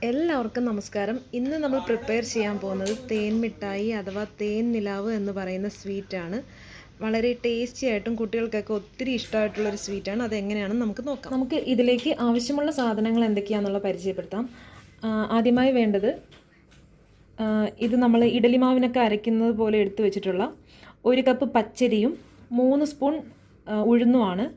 എല്ലാവർക്കും നമസ്കാരം. ഇന്ന് നമ്മൾ പ്രിപ്പയർ ചെയ്യാൻ പോകുന്നത് തേൻ മിഠായി അഥവാ തേൻ നിലാവ് എന്ന് പറയുന്ന സ്വീറ്റാണ്. വളരെ ടേസ്റ്റി ആയിട്ടും കുട്ടികൾക്കൊക്കെ ഒത്തിരി ഇഷ്ടമായിട്ടുള്ളൊരു സ്വീറ്റാണ്. അതെങ്ങനെയാണെന്ന് നമുക്ക് നോക്കാം. നമുക്ക് ഇതിലേക്ക് ആവശ്യമുള്ള സാധനങ്ങൾ എന്തൊക്കെയാണെന്നുള്ള പരിചയപ്പെടുത്താം. ആദ്യമായി വേണ്ടത് ഇത് നമ്മൾ ഇഡലി മാവിനൊക്കെ അരയ്ക്കുന്നത് പോലെ എടുത്തു വെച്ചിട്ടുള്ള 1 കപ്പ് പച്ചരിയും 3 സ്പൂൺ ഉഴുന്നുമാണ്.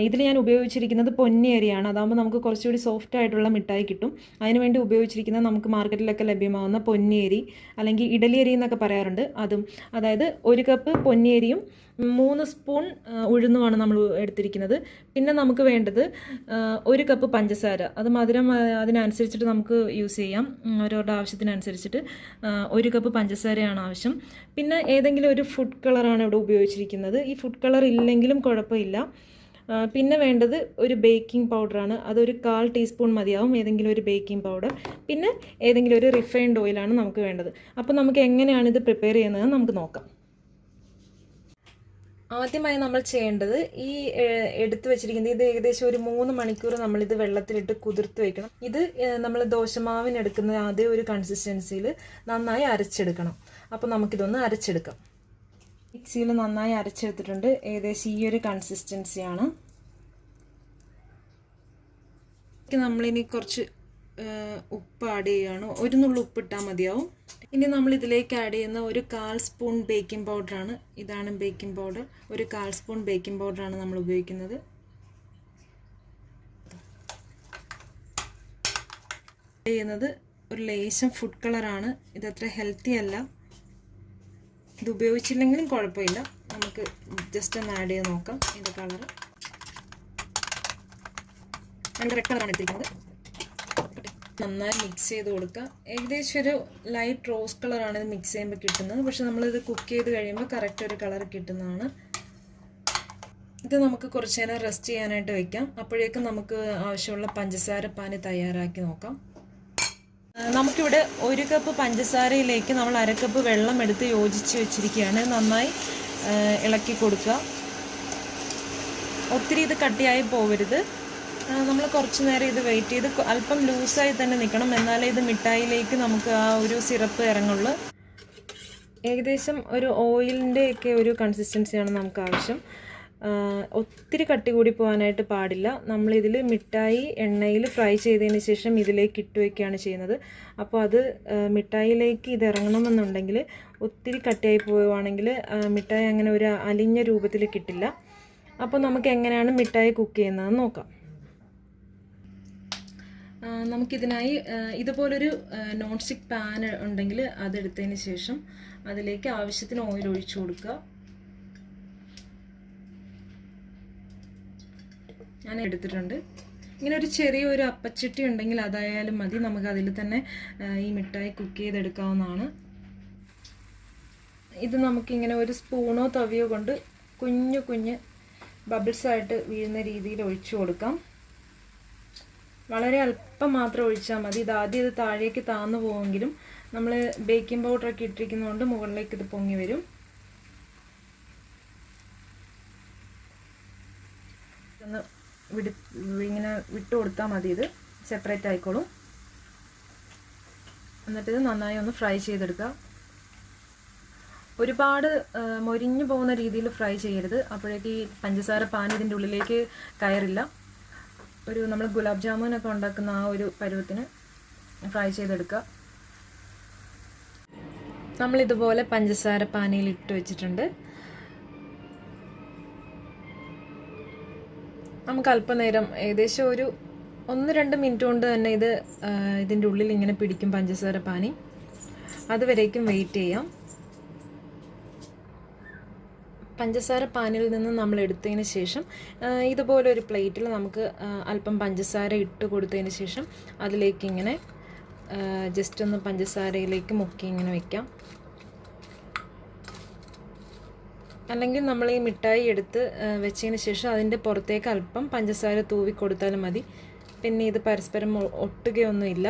ഇതിൽ ഞാൻ ഉപയോഗിച്ചിരിക്കുന്നത് പൊന്നി അരിയാണ്. അതാകുമ്പോൾ നമുക്ക് കുറച്ചുകൂടി സോഫ്റ്റ് ആയിട്ടുള്ള മിഠായി കിട്ടും. അതിനുവേണ്ടി ഉപയോഗിച്ചിരിക്കുന്നത് നമുക്ക് മാർക്കറ്റിലൊക്കെ ലഭ്യമാകുന്ന പൊന്നി അരി അല്ലെങ്കിൽ ഇഡലി അരി എന്നൊക്കെ പറയാറുണ്ട്. അതും അതായത് 1 കപ്പ് പൊന്നി അരിയും 3 സ്പൂൺ ഉഴുന്നുമാണ് നമ്മൾ എടുത്തിരിക്കുന്നത്. പിന്നെ നമുക്ക് വേണ്ടത് 1 കപ്പ് പഞ്ചസാര. അത് മധുരം അതിനനുസരിച്ചിട്ട് നമുക്ക് യൂസ് ചെയ്യാം. ഓരോരുടെ ആവശ്യത്തിനനുസരിച്ചിട്ട് 1 കപ്പ് പഞ്ചസാരയാണ് ആവശ്യം. പിന്നെ ഏതെങ്കിലും ഒരു ഫുഡ് കളറാണ് ഇവിടെ ഉപയോഗിച്ചിരിക്കുന്നത്. ഈ ഫുഡ് കളർ ഇല്ലെങ്കിലും കുഴപ്പമില്ല. പിന്നെ വേണ്ടത് ഒരു ബേക്കിംഗ് പൗഡറാണ്. അതൊരു 1/4 ടീസ്പൂൺ മതിയാവും, ഏതെങ്കിലും ഒരു ബേക്കിംഗ് പൗഡർ. പിന്നെ ഏതെങ്കിലും ഒരു റിഫൈൻഡ് ഓയിലാണ് നമുക്ക് വേണ്ടത്. അപ്പോൾ നമുക്ക് എങ്ങനെയാണ് ഇത് പ്രിപ്പയർ ചെയ്യുന്നത് നമുക്ക് നോക്കാം. ആദ്യമായി നമ്മൾ ചെയ്യേണ്ടത് ഈ എടുത്തു വെച്ചിരിക്കുന്നത് ഇത് ഏകദേശം ഒരു 3 മണിക്കൂർ നമ്മളിത് വെള്ളത്തിലിട്ട് കുതിർത്ത് വെക്കണം. ഇത് നമ്മൾ ദോശമാവിനെടുക്കുന്ന അതേ ഒരു കൺസിസ്റ്റൻസിയിൽ നന്നായി അരച്ചെടുക്കണം. അപ്പോൾ നമുക്കിതൊന്ന് അരച്ചെടുക്കാം. മിക്സിയിൽ നന്നായി അരച്ചെടുത്തിട്ടുണ്ട്. ഏകദേശം ഈ ഒരു കൺസിസ്റ്റൻസിയാണ്. നമ്മളിനി കുറച്ച് ഉപ്പ് ആഡ് ചെയ്യുകയാണ്. 1 നുള്ളു ഉപ്പിട്ടാൽ മതിയാവും. ഇനി നമ്മൾ ഇതിലേക്ക് ആഡ് ചെയ്യുന്ന ഒരു 1/4 സ്പൂൺ ബേക്കിംഗ് പൗഡറാണ്. ഇതാണ് ബേക്കിംഗ് പൗഡർ. ഒരു 1/4 സ്പൂൺ ബേക്കിംഗ് പൗഡറാണ് നമ്മൾ ഉപയോഗിക്കുന്നത്. ചെയ്യുന്നത് ഒരു ലേശം ഫുഡ് കളറാണ്. ഇതത്ര ഹെൽത്തി അല്ല. ഇത് ഉപയോഗിച്ചില്ലെങ്കിലും കുഴപ്പമില്ല. നമുക്ക് ജസ്റ്റ് ഒന്ന് ആഡ് ചെയ്ത് നോക്കാം. ഇതിൻ്റെ കളർ നല്ല റെഡ് കളറാണ് എടുത്തിരിക്കുന്നത്. നന്നായി മിക്സ് ചെയ്ത് കൊടുക്കുക. ഏകദേശം ഒരു ലൈറ്റ് റോസ് കളറാണ് ഇത് മിക്സ് ചെയ്യുമ്പോൾ കിട്ടുന്നത്. പക്ഷെ നമ്മളിത് കുക്ക് ചെയ്ത് കഴിയുമ്പോൾ കറക്റ്റ് ഒരു കളർ കിട്ടുന്നതാണ്. ഇത് നമുക്ക് കുറച്ച് നേരം റെസ്റ്റ് ചെയ്യാനായിട്ട് വയ്ക്കാം. അപ്പോഴേക്കും നമുക്ക് ആവശ്യമുള്ള പഞ്ചസാര പാനി തയ്യാറാക്കി നോക്കാം. നമുക്കിവിടെ 1 കപ്പ് പഞ്ചസാരയിലേക്ക് നമ്മൾ 1/2 കപ്പ് വെള്ളം എടുത്ത് യോജിച്ച് വെച്ചിരിക്കുകയാണ്. നന്നായി ഇളക്കി കൊടുക്കുക. ഒത്തിരി ഇത് കട്ടിയായി പോവരുത്. നമ്മൾ കുറച്ച് നേരം ഇത് വെയിറ്റ് ചെയ്ത് അല്പം ലൂസായി തന്നെ നിൽക്കണം. എന്നാലേ ഇത് മിഠായിലേക്ക് നമുക്ക് ആ ഒരു സിറപ്പ് ഇറങ്ങുള്ളൂ. ഏകദേശം ഒരു ഓയിലിൻ്റെയൊക്കെ ഒരു കൺസിസ്റ്റൻസിയാണ് നമുക്ക് ആവശ്യം. ഒത്തിരി കട്ടി കൂടി പോകാനായിട്ട് പാടില്ല. നമ്മളിതിൽ മിഠായി എണ്ണയിൽ ഫ്രൈ ചെയ്തതിന് ശേഷം ഇതിലേക്ക് ഇട്ട് വയ്ക്കുകയാണ് ചെയ്യുന്നത്. അപ്പോൾ അത് മിഠായിലേക്ക് ഇത് ഇറങ്ങണമെന്നുണ്ടെങ്കിൽ ഒത്തിരി കട്ടിയായി പോവുകയാണെങ്കിൽ മിഠായി അങ്ങനെ ഒരു അലിഞ്ഞ രൂപത്തിൽ കിട്ടില്ല. അപ്പോൾ നമുക്ക് എങ്ങനെയാണ് മിഠായി കുക്ക് ചെയ്യുന്നതെന്ന് നോക്കാം. നമുക്കിതിനായി ഇതുപോലൊരു നോൺ സ്റ്റിക്ക് പാൻ ഉണ്ടെങ്കിൽ അതെടുത്തതിന് ശേഷം അതിലേക്ക് ആവശ്യത്തിന് ഓയിൽ ഒഴിച്ചു കൊടുക്കുക. ഞാൻ എടുത്തിട്ടുണ്ട്. ഇങ്ങനെ ഒരു ചെറിയൊരു അപ്പച്ചട്ടി ഉണ്ടെങ്കിൽ അതായാലും മതി. നമുക്ക് അതിൽ തന്നെ ഈ മിഠായി കുക്ക് ചെയ്തെടുക്കാവുന്നതാണ്. ഇത് നമുക്കിങ്ങനെ ഒരു സ്പൂണോ തവിയോ കൊണ്ട് കുഞ്ഞു കുഞ്ഞ് ബബിൾസായിട്ട് വീഴുന്ന രീതിയിൽ ഒഴിച്ചു കൊടുക്കാം. വളരെ അല്പം മാത്രം ഒഴിച്ചാൽ മതി. ഇതാദ്യം ഇത് താഴേക്ക് താന്നു പോവെങ്കിലും നമ്മൾ ബേക്കിംഗ് പൗഡറൊക്കെ ഇട്ടിരിക്കുന്നതുകൊണ്ട് മുകളിലേക്ക് ഇത് പൊങ്ങി വരും. ഒന്ന് ഇങ്ങനെ വിട്ട് കൊടുത്താൽ മതി. ഇത് സെപ്പറേറ്റ് ആയിക്കോളും. എന്നിട്ട് ഇത് നന്നായി ഒന്ന് ഫ്രൈ ചെയ്തെടുക്കുക. ഒരുപാട് മൊരിഞ്ഞു പോകുന്ന രീതിയിൽ ഫ്രൈ ചെയ്യരുത്. അപ്പോഴേക്ക് ഈ പഞ്ചസാര പാനി ഇതിൻ്റെ ഉള്ളിലേക്ക് കയറില്ല. ഒരു നമ്മൾ ഗുലാബ് ജാമുനൊക്കെ ഉണ്ടാക്കുന്ന ആ ഒരു പരുവത്തിന് ഫ്രൈ ചെയ്തെടുക്കുക. നമ്മളിതുപോലെ പഞ്ചസാര പാനിയിൽ ഇട്ട് വെച്ചിട്ടുണ്ട്. നമുക്ക് അല്പനേരം ഏകദേശം ഒരു 1-2 മിനിറ്റ് കൊണ്ട് തന്നെ ഇതിൻ്റെ ഉള്ളിൽ ഇങ്ങനെ പിടിക്കും പഞ്ചസാര പാനി. അതുവരേക്കും വെയിറ്റ് ചെയ്യാം. പഞ്ചസാര പാനിൽ നിന്ന് നമ്മൾ എടുത്തതിന് ശേഷം ഇതുപോലെ ഒരു പ്ലേറ്റിൽ നമുക്ക് അല്പം പഞ്ചസാര ഇട്ട് കൊടുത്തതിന് ശേഷം അതിലേക്ക് ഇങ്ങനെ ജസ്റ്റ് ഒന്ന് പഞ്ചസാരയിലേക്ക് മുക്കി ഇങ്ങനെ വയ്ക്കാം. അല്ലെങ്കിൽ നമ്മൾ ഈ മിഠായി എടുത്ത് വെച്ചതിന് ശേഷം അതിൻ്റെ പുറത്തേക്ക് അല്പം പഞ്ചസാര തൂവി കൊടുത്താലും മതി. പിന്നെ ഇത് പരസ്പരം ഒട്ടുകയൊന്നുമില്ല.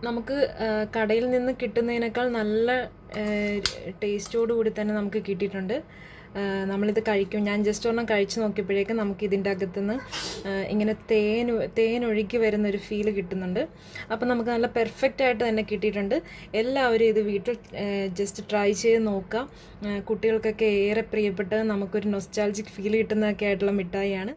നമുക്ക് കടയിൽ നിന്ന് കിട്ടുന്നതിനേക്കാൾ നല്ല ടേസ്റ്റോടു കൂടി തന്നെ നമുക്ക് കിട്ടിയിട്ടുണ്ട്. നമ്മളിത് കഴിക്കും. ഞാൻ ജസ്റ്റ് ഒരെണ്ണം കഴിച്ച് നോക്കിയപ്പോഴേക്കും നമുക്ക് ഇതിൻ്റെ അകത്തുനിന്ന് ഇങ്ങനെ തേൻ ഒഴുകി വരുന്നൊരു ഫീല് കിട്ടുന്നുണ്ട്. അപ്പം നമുക്ക് നല്ല പെർഫെക്റ്റ് ആയിട്ട് തന്നെ കിട്ടിയിട്ടുണ്ട്. എല്ലാവരും ഇത് വീട്ടിൽ ജസ്റ്റ് ട്രൈ ചെയ്ത് നോക്കാം. കുട്ടികൾക്കൊക്കെ ഏറെ പ്രിയപ്പെട്ട നമുക്കൊരു നൊസ്റ്റാൾജിക് ഫീൽ കിട്ടുന്നതൊക്കെ ആയിട്ടുള്ള മിഠായിയാണ്.